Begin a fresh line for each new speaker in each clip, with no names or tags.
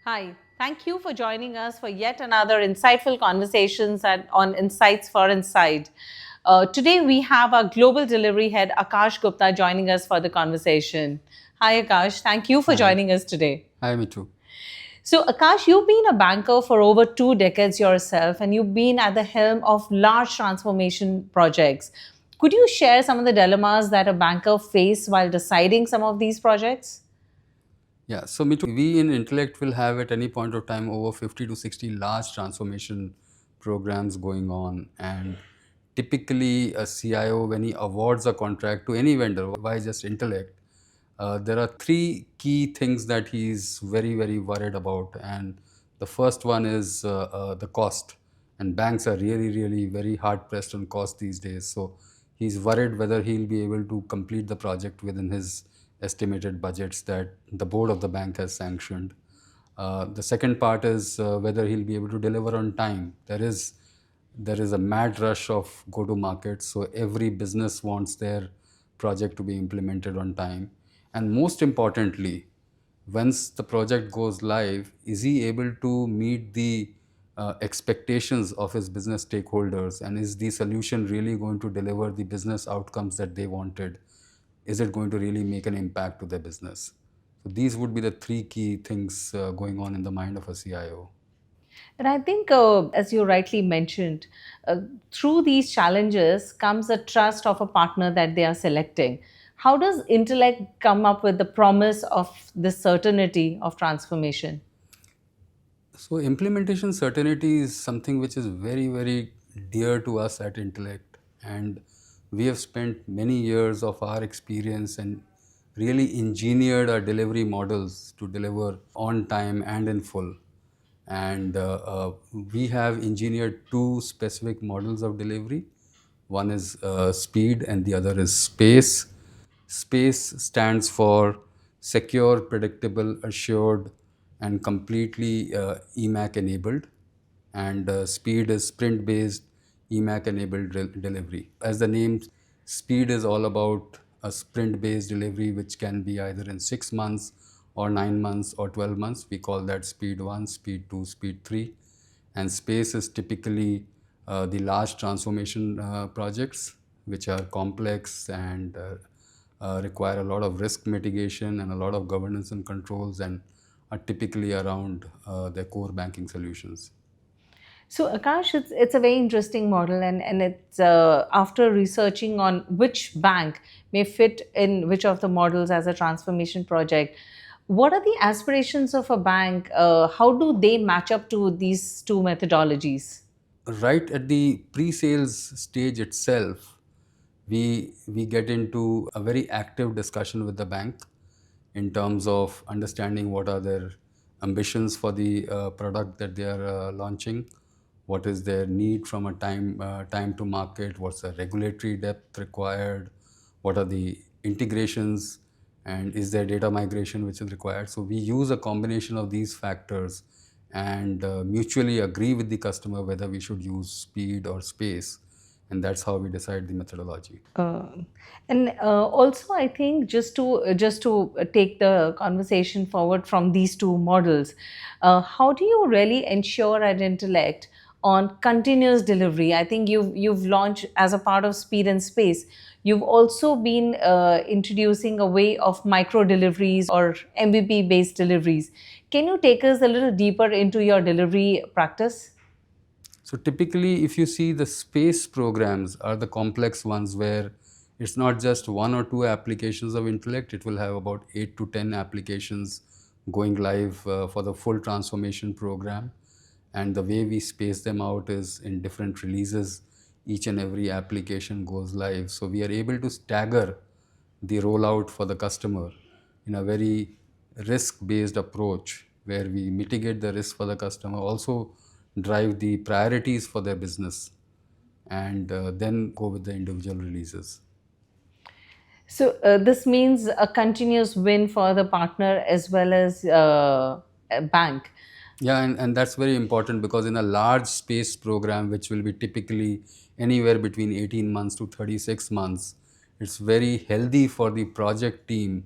Hi, thank you for joining us for yet another insightful conversations on Insights for Inside. Today we have our global delivery head Akash Gupta joining us for the conversation. Hi Akash, thank you for
Hi.
joining us today.
Hi, Mithu.
So Akash, you've been a banker for over 2 decades yourself and you've been at the helm of large transformation projects. Could you share some of the dilemmas that a banker face while deciding some of these projects?
Yeah, so Mithu, we in Intellect will have at any point of time over 50 to 60 large transformation programs going on. And typically, a CIO, when he awards a contract to any vendor, why just Intellect, there are three key things that he's very, very worried about. And the first one is the cost. And banks are really, really very hard pressed on cost these days. So he's worried whether he'll be able to complete the project within his estimated budgets that the board of the bank has sanctioned. The second part is whether he'll be able to deliver on time. There is a mad rush of go to market, so every business wants their project to be implemented on time. And most importantly, once the project goes live, is he able to meet the expectations of his business stakeholders? And is the solution really going to deliver the business outcomes that they wanted? Is it going to really make an impact to their business? So these would be the three key things going on in the mind of a CIO.
And I think, as you rightly mentioned, through these challenges comes a trust of a partner that they are selecting. How does Intellect come up with the promise of the certainty of transformation?
So implementation certainty is something which is very, very dear to us at Intellect. And we have spent many years of our experience and really engineered our delivery models to deliver on time and in full. And we have engineered two specific models of delivery. One is speed and the other is space. Space stands for secure, predictable, assured, and completely EMAC enabled. And speed is sprint based, EMAC enabled delivery. As the name, speed is all about a sprint based delivery, which can be either in 6 months or 9 months or 12 months. We call that speed 1, speed 2, speed 3. And space is typically the large transformation projects, which are complex and require a lot of risk mitigation and a lot of governance and controls, and are typically around their core banking solutions.
So, Akash, it's a very interesting model, and it's after researching on which bank may fit in which of the models as a transformation project. What are the aspirations of a bank? How do they match up to these two methodologies?
Right at the pre-sales stage itself, we get into a very active discussion with the bank in terms of understanding what are their ambitions for the product that they are launching, what is their need from a time to market, what's the regulatory depth required, what are the integrations, and is there data migration which is required. So we use a combination of these factors and mutually agree with the customer whether we should use speed or space, and that's how we decide the methodology.
And also, I think just to take the conversation forward from these two models, how do you really ensure an intellect on continuous delivery? I think you've launched as a part of Speed and Space. You've also been introducing a way of micro deliveries or MVP based deliveries. Can you take us a little deeper into your delivery practice?
So typically, if you see, the space programs are the complex ones where it's not just one or two applications of Intellect, it will have about 8 to 10 applications going live for the full transformation program. And the way we space them out is in different releases. Each and every application goes live. So we are able to stagger the rollout for the customer in a very risk based approach where we mitigate the risk for the customer, also drive the priorities for their business, and then go with the individual releases.
So this means a continuous win for the partner as well as a bank.
Yeah, and that's very important because in a large space program, which will be typically anywhere between 18 months to 36 months, it's very healthy for the project team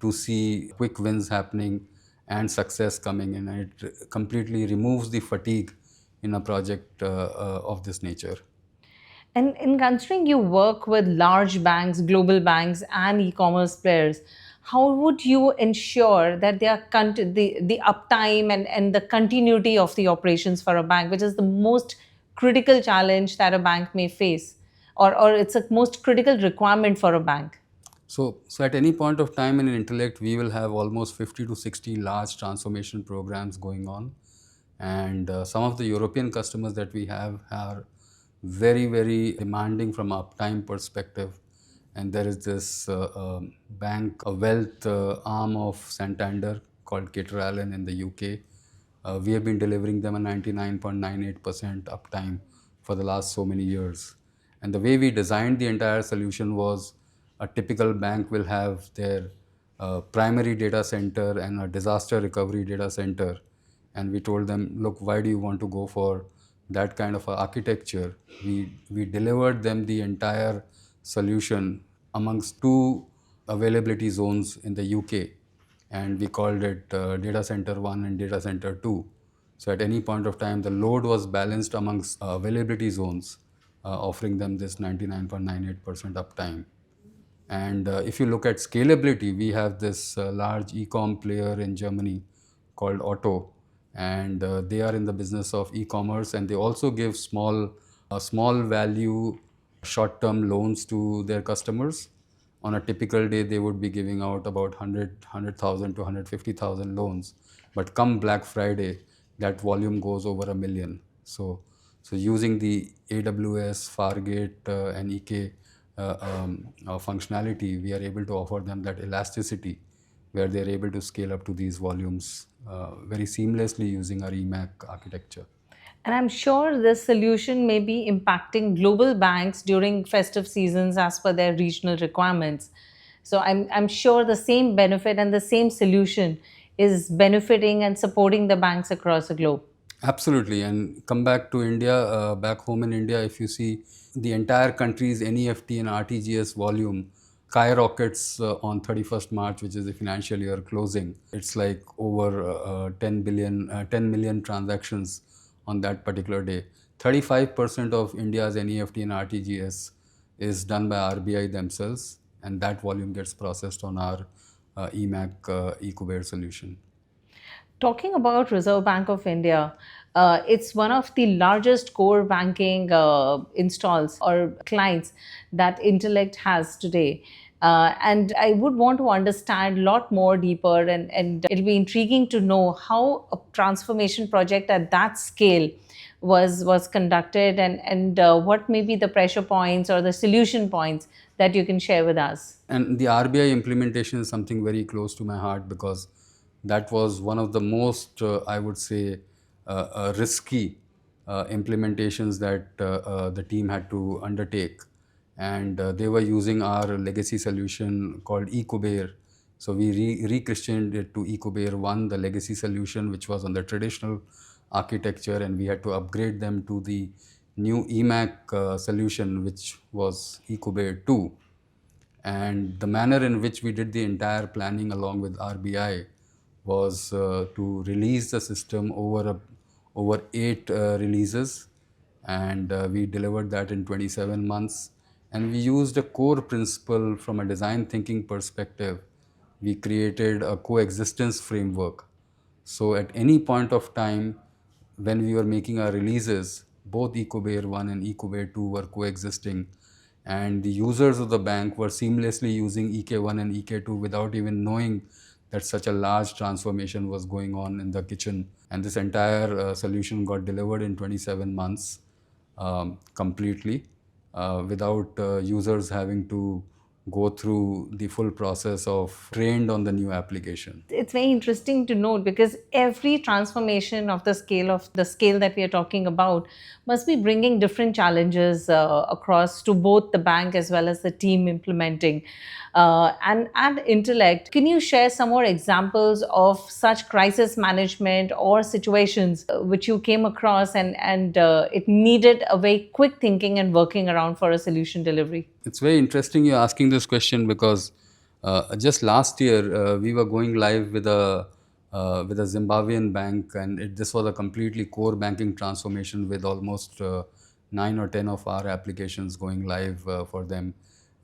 to see quick wins happening and success coming in, and it completely removes the fatigue in a project of this nature.
And in considering you work with large banks, global banks, and e-commerce players, how would you ensure that they are the uptime and the continuity of the operations for a bank, which is the most critical challenge that a bank may face, or it's a most critical requirement for a bank?
So at any point of time in Intellect, we will have almost 50 to 60 large transformation programs going on. And some of the European customers that we have are very, very demanding from uptime perspective. And there is this bank, a wealth arm of Santander called Cater Allen in the UK. We have been delivering them a 99.98% uptime for the last so many years. And the way we designed the entire solution was a typical bank will have their primary data center and a disaster recovery data center. And we told them, look, why do you want to go for that kind of architecture? We delivered them the entire solution amongst two availability zones in the UK, and we called it data center 1 and data center 2. So at any point of time, the load was balanced amongst availability zones, offering them this 99.98% uptime. And if you look at scalability, we have this large e-com player in Germany called Otto, and they are in the business of e-commerce, and they also give small value short-term loans to their customers. On a typical day, they would be giving out about 100,000 to 150,000 loans. But come Black Friday, that volume goes over a million. So using the AWS, Fargate, and EK functionality, we are able to offer them that elasticity where they are able to scale up to these volumes very seamlessly using our EMAC architecture.
And I'm sure this solution may be impacting global banks during festive seasons as per their regional requirements. So I'm sure the same benefit and the same solution is benefiting and supporting the banks across the globe.
Absolutely. And come back to India, back home in India, if you see the entire country's NEFT and RTGS volume skyrockets on 31st March, which is the financial year closing. It's like over 10 million transactions on that particular day. 35% of India's NEFT and RTGS is done by RBI themselves, and that volume gets processed on our EMAC eCubear solution.
Talking about Reserve Bank of India, it's one of the largest core banking installs or clients that Intellect has today. And I would want to understand a lot more deeper, and it'll be intriguing to know how a transformation project at that scale was conducted, and what may be the pressure points or the solution points that you can share with us.
And the RBI implementation is something very close to my heart because that was one of the most, I would say, risky implementations that the team had to undertake. And they were using our legacy solution called eCubear. So we rechristened it to eCubear 1, the legacy solution, which was on the traditional architecture, and we had to upgrade them to the new EMAC solution, which was eCubear 2. And the manner in which we did the entire planning along with RBI was to release the system over 8 releases, and we delivered that in 27 months. And we used a core principle from a design thinking perspective. We created a coexistence framework. So at any point of time, when we were making our releases, both eCubear 1 and eCubear 2 were coexisting, and the users of the bank were seamlessly using EK1 and EK2 without even knowing that such a large transformation was going on in the kitchen. And this entire solution got delivered in 27 months completely without users having to go through the full process of trained on the new application.
It's very interesting to note because every transformation of the scale that we are talking about must be bringing different challenges across to both the bank as well as the team implementing. And at Intellect, can you share some more examples of such crisis management or situations which you came across, and it needed a very quick thinking and working around for a solution delivery?
It's very interesting you're asking this question because just last year we were going live with a with a Zimbabwean bank, and this was a completely core banking transformation with almost 9 or 10 of our applications going live for them.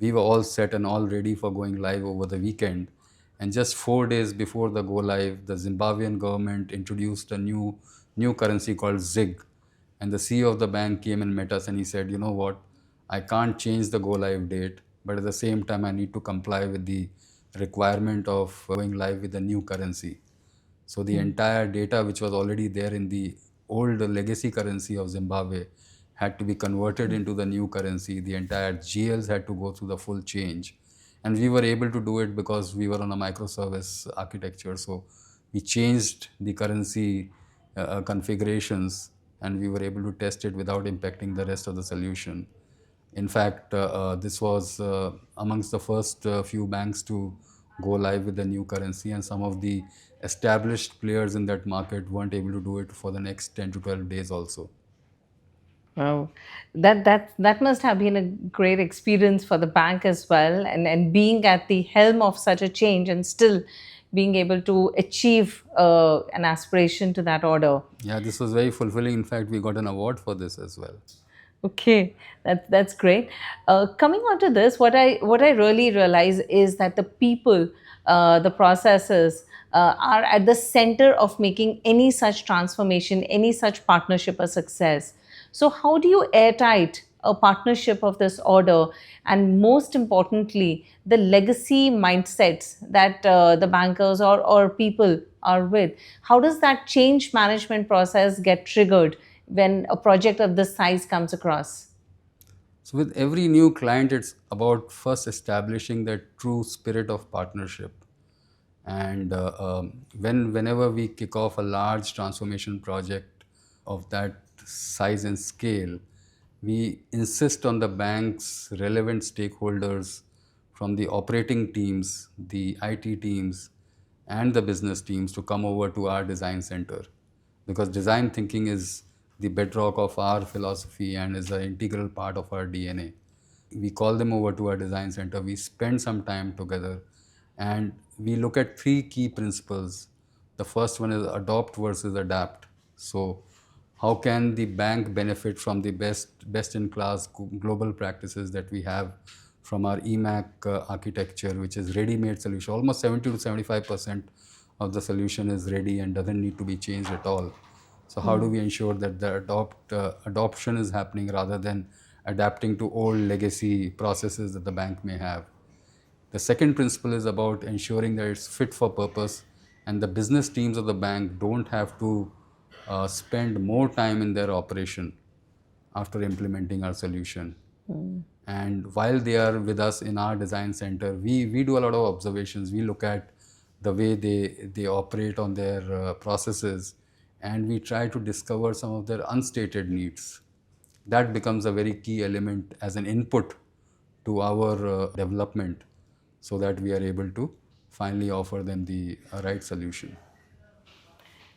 We were all set and all ready for going live over the weekend. And just 4 days before the go live, the Zimbabwean government introduced a new currency called ZIG. And the CEO of the bank came and met us and he said, you know what, I can't change the go live date, but at the same time, I need to comply with the requirement of going live with the new currency. So the entire data which was already there in the old legacy currency of Zimbabwe had to be converted into the new currency. The entire GLs had to go through the full change. And we were able to do it because we were on a microservice architecture. So we changed the currency configurations and we were able to test it without impacting the rest of the solution. In fact, this was amongst the first few banks to go live with the new currency, and some of the established players in that market weren't able to do it for the next 10 to 12 days also.
Wow, that must have been a great experience for the bank as well, and being at the helm of such a change and still being able to achieve an aspiration to that order.
Yeah, this was very fulfilling. In fact, we got an award for this as well.
Okay, that's great. Coming on to this, what I really realize is that the people, the processes, are at the center of making any such transformation, any such partnership a success. So, how do you airtight a partnership of this order, and most importantly, the legacy mindsets that the bankers or people are with? How does that change management process get triggered when a project of this size comes across?
So, with every new client, it's about first establishing that true spirit of partnership. And whenever we kick off a large transformation project of that size and scale, we insist on the bank's relevant stakeholders from the operating teams, the IT teams, and the business teams to come over to our design center, because design thinking is the bedrock of our philosophy and is an integral part of our DNA. We call them over to our design center, we spend some time together, and we look at three key principles. The first one is adopt versus adapt. So how can the bank benefit from the best in class global practices that we have from our emac architecture, which is ready made solution. Almost 70 to 75% of the solution is ready and doesn't need to be changed at all. So how do we ensure that the adoption is happening rather than adapting to old legacy processes that the bank may have? The second principle is about ensuring that it's fit for purpose, and the business teams of the bank don't have to spend more time in their operation after implementing our solution. And while they are with us in our design center, we do a lot of observations. We look at the way they operate on their processes, and we try to discover some of their unstated needs. That becomes a very key element as an input to our development, so that we are able to finally offer them the right solution.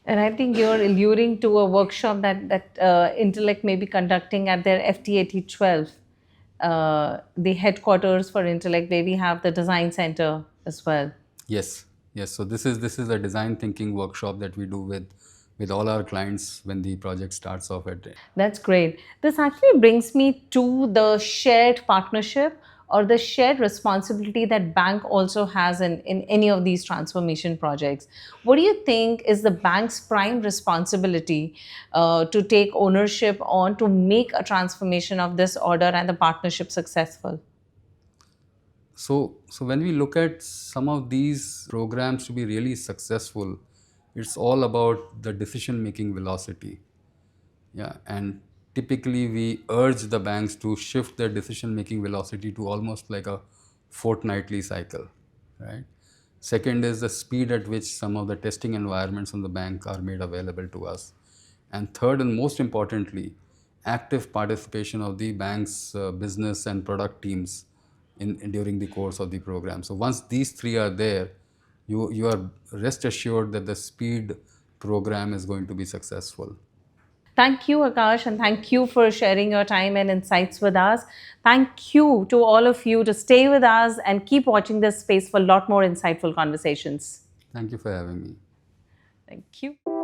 And I think you're alluring to a workshop that Intellect may be conducting at their FT8012, the headquarters for Intellect, where we have the design center as well.
Yes, yes. So this is a design thinking workshop that we do with all our clients when the project starts off at.
That's great. This actually brings me to the shared partnership or the shared responsibility that bank also has in any of these transformation projects. What do you think is the bank's prime responsibility to take ownership on to make a transformation of this order and the partnership successful?
So when we look at some of these programs to be really successful, it's all about the decision making velocity. Yeah, and typically we urge the banks to shift their decision making velocity to almost like a fortnightly cycle, right? Second is the speed at which some of the testing environments on the bank are made available to us. And third, and most importantly, active participation of the bank's business and product teams during the course of the program. So once these three are there, you are rest assured that the speed program is going to be successful.
Thank you, Akash, and thank you for sharing your time and insights with us. Thank you to all of you to stay with us and keep watching this space for a lot more insightful conversations.
Thank you for having me.
Thank you.